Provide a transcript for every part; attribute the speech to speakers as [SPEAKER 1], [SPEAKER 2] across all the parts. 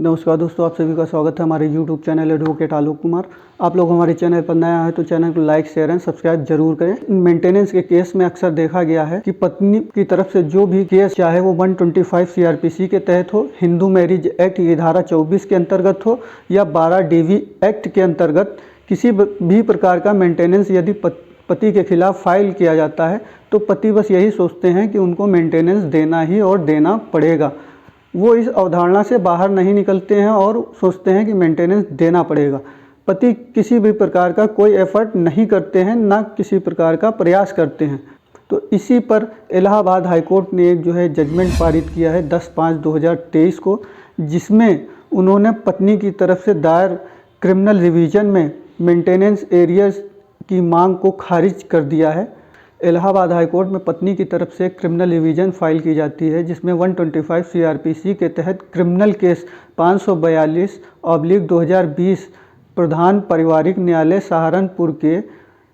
[SPEAKER 1] नमस्कार दोस्तों, आप सभी का स्वागत है हमारे YouTube channel advocate Alok Kumar. आप लोग हमारे चैनल पर नया है तो चैनल को लाइक, शेयर एंड सब्सक्राइब जरूर करें। मेंटेनेंस के केस में अक्सर देखा गया है कि पत्नी की तरफ से जो भी केस, चाहे वो 125 CRPC के तहत हो, हिंदू मैरिज एक्ट की धारा 24 के अंतर्गत हो या 12 DV एक्ट के अंतर्गत, किसी भी प्रकार का मेंटेनेंस यदि पति के खिलाफ फाइल किया जाता है तो पति बस यही सोचते हैं कि उनको मेंटेनेंस देना ही और देना पड़ेगा। वो इस अवधारणा से बाहर नहीं निकलते हैं और सोचते हैं कि मेंटेनेंस देना पड़ेगा। पति किसी भी प्रकार का कोई एफर्ट नहीं करते हैं, ना किसी प्रकार का प्रयास करते हैं। तो इसी पर इलाहाबाद हाईकोर्ट ने एक जजमेंट पारित किया है 10/5/2023 को, जिसमें उन्होंने पत्नी की तरफ से दायर क्रिमिनल रिवीजन में मेंटेनेंस एरियर्स की मांग को खारिज कर दिया है। इलाहाबाद हाईकोर्ट में पत्नी की तरफ से क्रिमिनल रिवीजन फाइल की जाती है, जिसमें 125 CRPC के तहत क्रिमिनल केस 542/2020 प्रधान पारिवारिक न्यायालय सहारनपुर के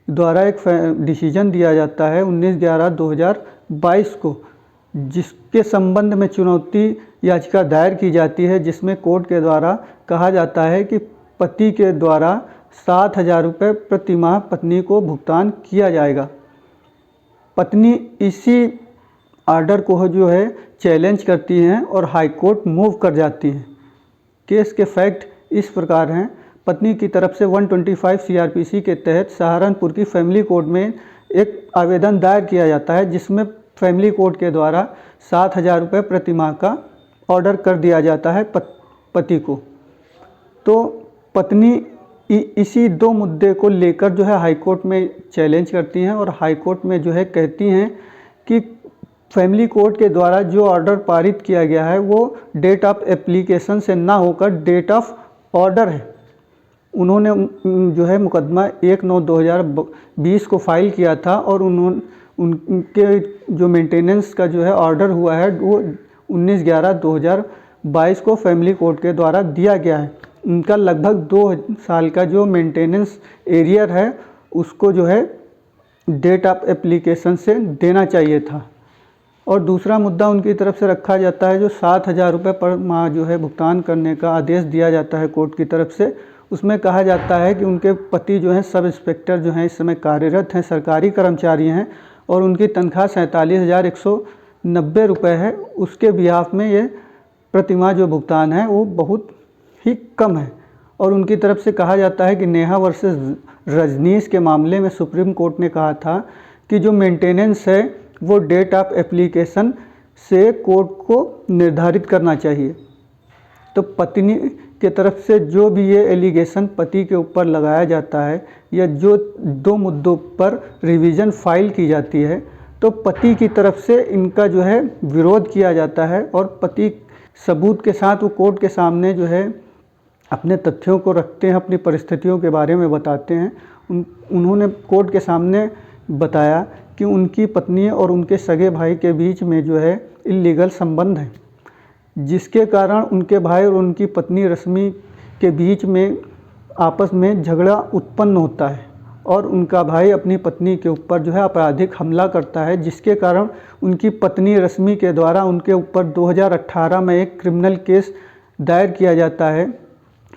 [SPEAKER 1] द्वारा एक डिसीजन दिया जाता है 19/11/2022 को, जिसके संबंध में चुनौती याचिका दायर की जाती है, जिसमें कोर्ट के द्वारा कहा जाता है कि पति के द्वारा 7,000 रुपये प्रति माह पत्नी को भुगतान किया जाएगा। पत्नी इसी आर्डर को चैलेंज करती हैं और हाई कोर्ट मूव कर जाती हैं। केस के फैक्ट इस प्रकार हैं। पत्नी की तरफ से 125 CRPC के तहत सहारनपुर की फैमिली कोर्ट में एक आवेदन दायर किया जाता है, जिसमें फैमिली कोर्ट के द्वारा 7,000 रुपये प्रति माह का ऑर्डर कर दिया जाता है पति को। तो पत्नी इसी दो मुद्दे को लेकर हाई कोर्ट में चैलेंज करती हैं और हाई कोर्ट में कहती हैं कि फैमिली कोर्ट के द्वारा जो ऑर्डर पारित किया गया है वो डेट ऑफ एप्लीकेशन से ना होकर डेट ऑफ ऑर्डर है। उन्होंने मुकदमा 1/9/2020 को फाइल किया था और उनके जो मेंटेनेंस का ऑर्डर हुआ है वो 19/11/2022 को फैमिली कोर्ट के द्वारा दिया गया है। उनका लगभग 2 साल का जो मेंटेनेंस एरियर है उसको डेट ऑफ एप्लीकेशन से देना चाहिए था। और दूसरा मुद्दा उनकी तरफ से रखा जाता है, जो 7,000 रुपये पर माह भुगतान करने का आदेश दिया जाता है कोर्ट की तरफ से। उसमें कहा जाता है कि उनके पति सब इंस्पेक्टर इस समय कार्यरत हैं, सरकारी कर्मचारी हैं और उनकी तनख्वाह 47,190 रुपये है। उसके बिहाफ में ये प्रतिमाह जो भुगतान है वो बहुत ही कम है। और उनकी तरफ से कहा जाता है कि नेहा वर्सेस रजनीश के मामले में सुप्रीम कोर्ट ने कहा था कि जो मेंटेनेंस है वो डेट ऑफ एप्लीकेशन से कोर्ट को निर्धारित करना चाहिए। तो पत्नी के तरफ से जो भी ये एलिगेशन पति के ऊपर लगाया जाता है या जो दो मुद्दों पर रिवीजन फाइल की जाती है, तो पति की तरफ से इनका विरोध किया जाता है और पति सबूत के साथ वो कोर्ट के सामने अपने तथ्यों को रखते हैं, अपनी परिस्थितियों के बारे में बताते हैं। उन्होंने कोर्ट के सामने बताया कि उनकी पत्नी और उनके सगे भाई के बीच में इल्लीगल संबंध है, जिसके कारण उनके भाई और उनकी पत्नी रश्मि के बीच में आपस में झगड़ा उत्पन्न होता है और उनका भाई अपनी पत्नी के ऊपर आपराधिक हमला करता है, जिसके कारण उनकी पत्नी रश्मि के द्वारा उनके ऊपर 2018 में एक क्रिमिनल केस दायर किया जाता है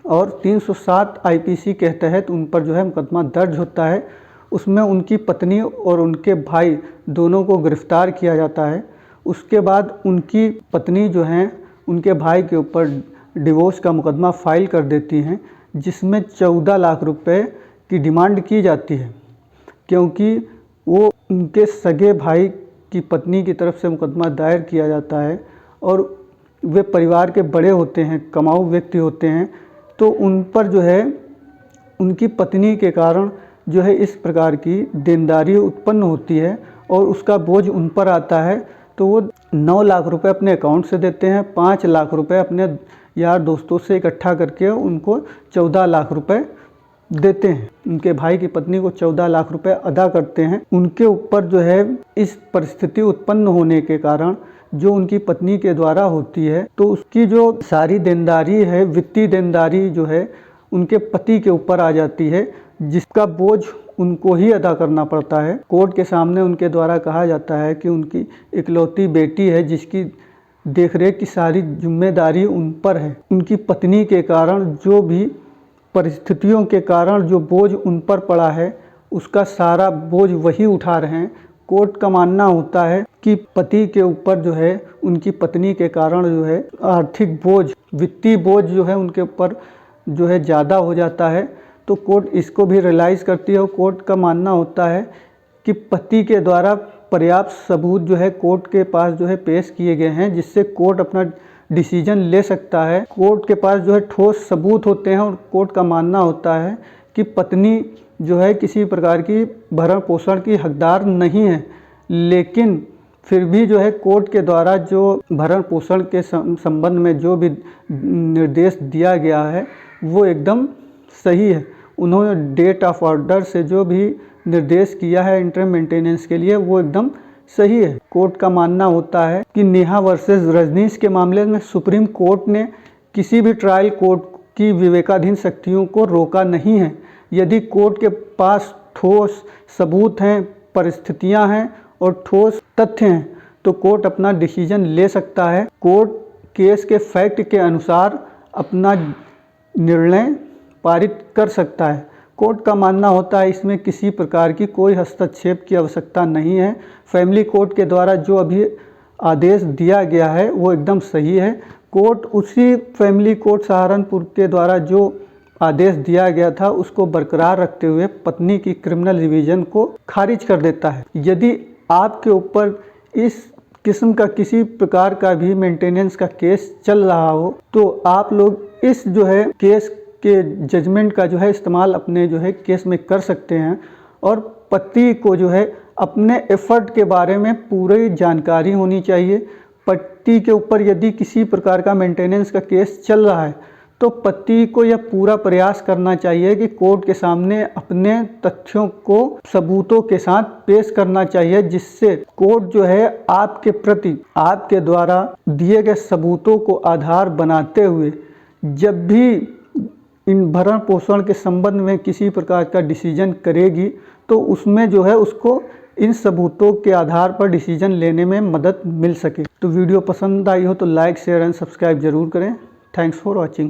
[SPEAKER 1] और 307 IPC के तहत उन पर मुकदमा दर्ज होता है। उसमें उनकी पत्नी और उनके भाई दोनों को गिरफ्तार किया जाता है। उसके बाद उनकी पत्नी उनके भाई के ऊपर डिवोर्स का मुकदमा फाइल कर देती हैं, जिसमें 14 लाख रुपए की डिमांड की जाती है, क्योंकि वो उनके सगे भाई की पत्नी की तरफ से मुकदमा दायर किया जाता है और वे परिवार के बड़े होते हैं, कमाऊ व्यक्ति होते हैं। तो उन पर उनकी पत्नी के कारण इस प्रकार की देनदारी उत्पन्न होती है और उसका बोझ उन पर आता है। तो वो 9 लाख रुपए अपने अकाउंट से देते हैं, 5 लाख रुपए अपने यार दोस्तों से इकट्ठा करके उनको 14 लाख रुपए देते हैं। उनके भाई की पत्नी को 14 लाख रुपए अदा करते हैं। उनके ऊपर इस परिस्थिति उत्पन्न होने के कारण जो उनकी पत्नी के द्वारा होती है, तो उसकी जो सारी देनदारी है, वित्तीय देनदारी उनके पति के ऊपर आ जाती है, जिसका बोझ उनको ही अदा करना पड़ता है। कोर्ट के सामने उनके द्वारा कहा जाता है कि उनकी इकलौती बेटी है जिसकी देखरेख की सारी जिम्मेदारी उन पर है। उनकी पत्नी के कारण जो भी परिस्थितियों के कारण जो बोझ उन पर पड़ा है उसका सारा बोझ वही उठा रहे हैं। कोर्ट का मानना होता है कि पति के ऊपर जो है उनकी पत्नी के कारण जो है आर्थिक बोझ, वित्तीय बोझ जो है उनके ऊपर जो है ज़्यादा हो जाता है, तो कोर्ट इसको भी रियलाइज़ करती है। और कोर्ट का मानना होता है कि पति के द्वारा पर्याप्त सबूत जो है कोर्ट के पास जो है पेश किए गए हैं, जिससे कोर्ट अपना डिसीजन ले सकता है। कोर्ट के पास जो है ठोस सबूत होते हैं और कोर्ट का मानना होता है कि पत्नी जो है किसी प्रकार की भरण पोषण की हकदार नहीं है, लेकिन फिर भी जो है कोर्ट के द्वारा जो भरण पोषण के संबंध में जो भी निर्देश दिया गया है वो एकदम सही है। उन्होंने डेट ऑफ ऑर्डर से जो भी निर्देश किया है इंटरम मेंटेनेंस के लिए वो एकदम सही है। कोर्ट का मानना होता है कि नेहा वर्सेस रजनीश के मामले में सुप्रीम कोर्ट ने किसी भी ट्रायल कोर्ट की विवेकाधीन शक्तियों को रोका नहीं है। यदि कोर्ट के पास ठोस सबूत हैं, परिस्थितियां हैं और ठोस तथ्य हैं तो कोर्ट अपना डिसीजन ले सकता है। कोर्ट केस के फैक्ट के अनुसार अपना निर्णय पारित कर सकता है। कोर्ट का मानना होता है इसमें किसी प्रकार की कोई हस्तक्षेप की आवश्यकता नहीं है। फैमिली कोर्ट के द्वारा जो अभी आदेश दिया गया है वो एकदम सही है। कोर्ट उसी फैमिली कोर्ट सहारनपुर के द्वारा जो आदेश दिया गया था उसको बरकरार रखते हुए पत्नी की क्रिमिनल रिवीजन को खारिज कर देता है। यदि आपके ऊपर इस किस्म का किसी प्रकार का भी मेंटेनेंस का केस चल रहा हो तो आप लोग इस जो है केस के जजमेंट का जो है इस्तेमाल अपने जो है केस में कर सकते हैं। और पति को जो है अपने एफर्ट के बारे में पूरी जानकारी होनी चाहिए। पति के ऊपर यदि किसी प्रकार का मेंटेनेंस का केस चल रहा है तो पति को यह पूरा प्रयास करना चाहिए कि कोर्ट के सामने अपने तथ्यों को सबूतों के साथ पेश करना चाहिए, जिससे कोर्ट जो है आपके प्रति आपके द्वारा दिए गए सबूतों को आधार बनाते हुए जब भी इन भरण पोषण के संबंध में किसी प्रकार का डिसीजन करेगी तो उसमें जो है उसको इन सबूतों के आधार पर डिसीजन लेने में मदद मिल सके। तो वीडियो पसंद आई हो तो लाइक, शेयर एंड सब्सक्राइब जरूर करें। Thanks for watching.